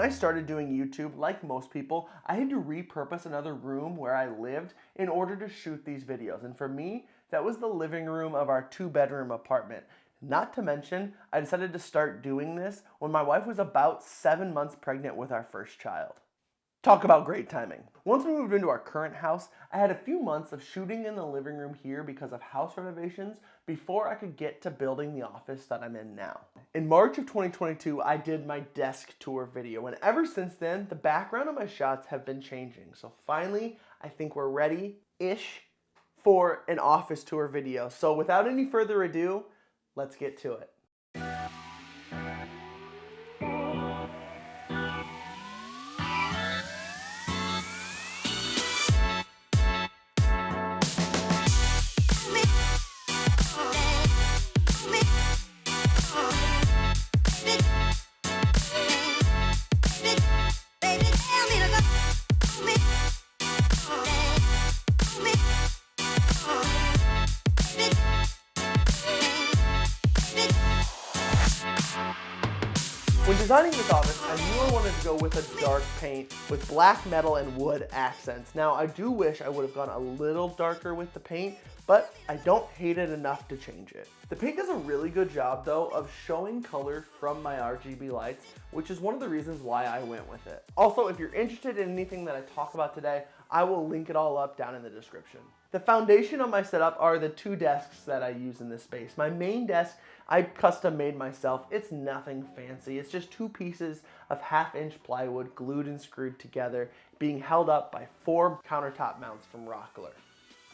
I started doing YouTube, like most people, I had to repurpose another room where I lived in order to shoot these videos. And for me, that was the living room of our 2-bedroom apartment. Not to mention, I decided to start doing this when my wife was about 7 months pregnant with our first child. Talk about great timing. Once we moved into our current house, I had a few months of shooting in the living room here because of house renovations before I could get to building the office that I'm in now. In March of 2022, I did my desk tour video, and ever since then, the background of my shots have been changing. So finally, I think we're ready-ish for an office tour video. So without any further ado, let's get to it. When designing this office, I knew I wanted to go with a dark paint with black metal and wood accents. Now, I do wish I would have gone a little darker with the paint, but I don't hate it enough to change it. The paint does a really good job, though, of showing color from my RGB lights, which is one of the reasons why I went with it. Also, if you're interested in anything that I talk about today, I will link it all up down in the description. The foundation of my setup are the 2 desks that I use in this space. My main desk, I custom made myself. It's nothing fancy. It's just 2 pieces of 1/2-inch plywood glued and screwed together, being held up by 4 countertop mounts from Rockler.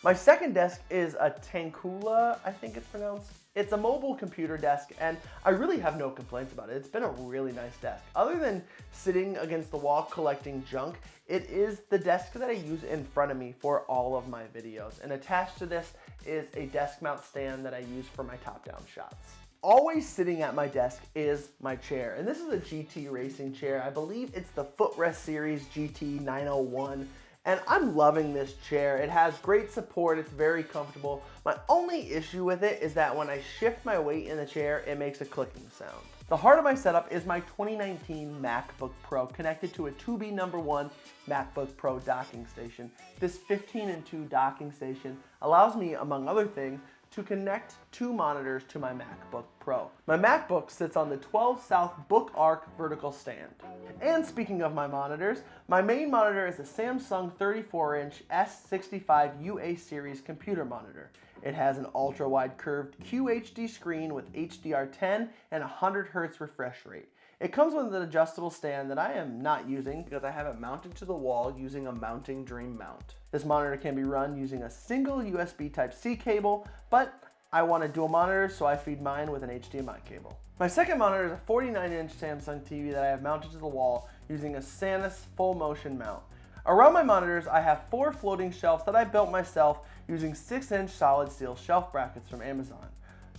My second desk is a Tankula, I think it's pronounced. It's a mobile computer desk, and I really have no complaints about it. It's been a really nice desk. Other than sitting against the wall collecting junk, it is the desk that I use in front of me for all of my videos. And attached to this is a desk mount stand that I use for my top-down shots. Always sitting at my desk is my chair, and this is a GTRacing Chair. I believe it's the Footrest Series GT901. And I'm loving this chair. It has great support, it's very comfortable. My only issue with it is that when I shift my weight in the chair, it makes a clicking sound. The heart of my setup is my 2019 MacBook Pro connected to a 2B #1 MacBook Pro docking station. This 15:2 docking station allows me, among other things, to connect 2 monitors to my MacBook Pro. My MacBook sits on the 12 South Book Arc vertical stand. And speaking of my monitors, my main monitor is a Samsung 34-inch S65UA series computer monitor. It has an ultra-wide curved QHD screen with HDR10 and 100 Hz refresh rate. It comes with an adjustable stand that I am not using because I have it mounted to the wall using a mounting dream mount. This monitor can be run using a single USB Type-C cable, but I want a dual monitor, so I feed mine with an HDMI cable. My second monitor is a 49-inch Samsung TV that I have mounted to the wall using a Sanus full motion mount. Around my monitors, I have 4 floating shelves that I built myself using 6-inch solid steel shelf brackets from Amazon.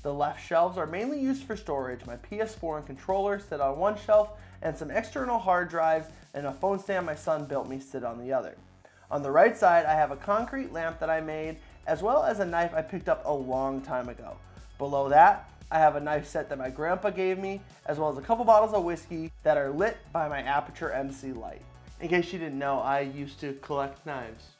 The left shelves are mainly used for storage. My PS4 and controller sit on one shelf, and some external hard drives and a phone stand my son built me sit on the other. On the right side, I have a concrete lamp that I made, as well as a knife I picked up a long time ago. Below that, I have a knife set that my grandpa gave me, as well as a couple bottles of whiskey that are lit by my Aputure MC Light. In case you didn't know, I used to collect knives.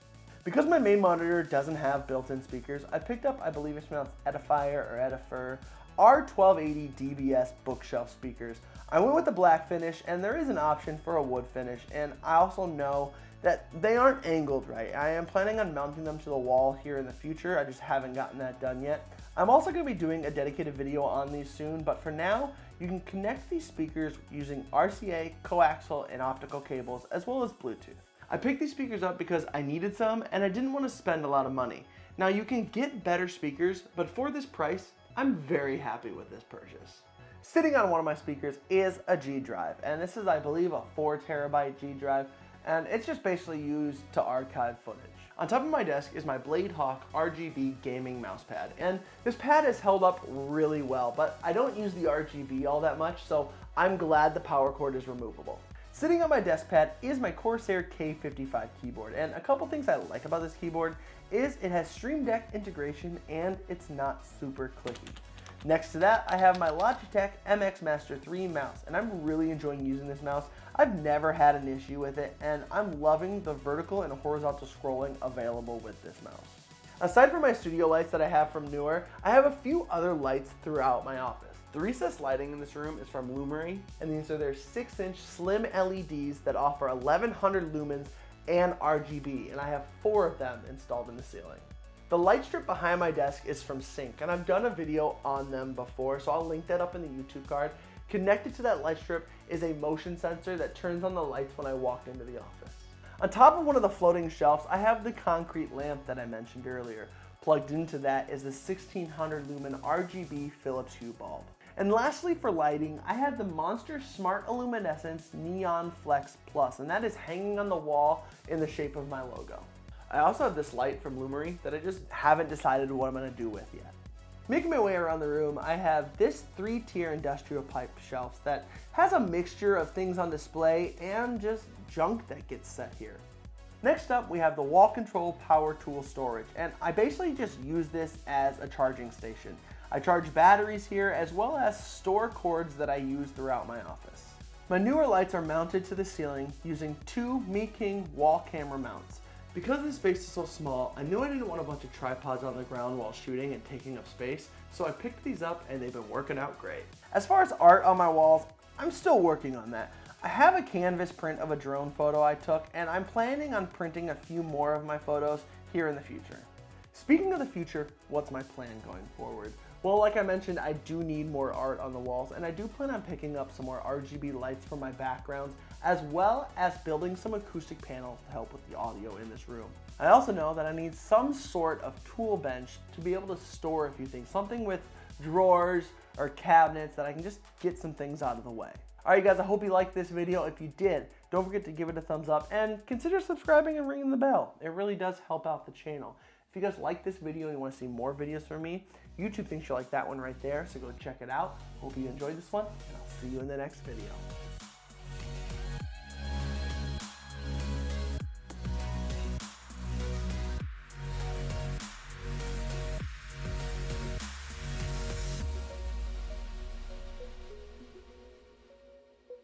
Because my main monitor doesn't have built-in speakers, I picked up, I believe it's pronounced Edifier or Edifier, R1280 DBS bookshelf speakers. I went with the black finish, and there is an option for a wood finish, and I also know that they aren't angled right. I am planning on mounting them to the wall here in the future. I just haven't gotten that done yet. I'm also going to be doing a dedicated video on these soon, but for now, you can connect these speakers using RCA, coaxial, and optical cables, as well as Bluetooth. I picked these speakers up because I needed some and I didn't want to spend a lot of money. Now you can get better speakers, but for this price, I'm very happy with this purchase. Sitting on one of my speakers is a G drive, and this is, I believe, a 4 terabyte G drive, and it's just basically used to archive footage. On top of my desk is my Blade Hawk RGB gaming mouse pad, and this pad has held up really well, but I don't use the RGB all that much, so I'm glad the power cord is removable. Sitting on my desk pad is my Corsair K55 keyboard, and a couple things I like about this keyboard is it has Stream Deck integration and it's not super clicky. Next to that, I have my Logitech MX Master 3 mouse, and I'm really enjoying using this mouse. I've never had an issue with it, and I'm loving the vertical and horizontal scrolling available with this mouse. Aside from my studio lights that I have from Newer, I have a few other lights throughout my office. The recessed lighting in this room is from Lumary, and these are their 6-inch slim LEDs that offer 1100 lumens and RGB, and I have 4 of them installed in the ceiling. The light strip behind my desk is from Cync, and I've done a video on them before, so I'll link that up in the YouTube card. Connected to that light strip is a motion sensor that turns on the lights when I walk into the office. On top of one of the floating shelves, I have the concrete lamp that I mentioned earlier. Plugged into that is the 1600 lumen RGB Philips Hue bulb. And lastly, for lighting, I have the Monster Smart Illuminescence Neon Flex Plus, and that is hanging on the wall in the shape of my logo. I also have this light from Lumary that I just haven't decided what I'm going to do with yet. Making my way around the room, I have this 3-tier industrial pipe shelf that has a mixture of things on display and just junk that gets set here. Next up, we have the wall control power tool storage, and I basically just use this as a charging station. I charge batteries here as well as store cords that I use throughout my office. My Newer lights are mounted to the ceiling using 2 Meking wall camera mounts. Because the space is so small, I knew I didn't want a bunch of tripods on the ground while shooting and taking up space, so I picked these up and they've been working out great. As far as art on my walls, I'm still working on that. I have a canvas print of a drone photo I took, and I'm planning on printing a few more of my photos here in the future. Speaking of the future, what's my plan going forward? Well, like I mentioned, I do need more art on the walls, and I do plan on picking up some more RGB lights for my backgrounds, as well as building some acoustic panels to help with the audio in this room. I also know that I need some sort of tool bench to be able to store a few things, something with drawers or cabinets that I can just get some things out of the way. Alright guys, I hope you liked this video. If you did, don't forget to give it a thumbs up and consider subscribing and ringing the bell. It really does help out the channel. If you guys like this video and you want to see more videos from me, YouTube thinks you'll like that one right there, so go check it out. Hope you enjoyed this one, and I'll see you in the next video.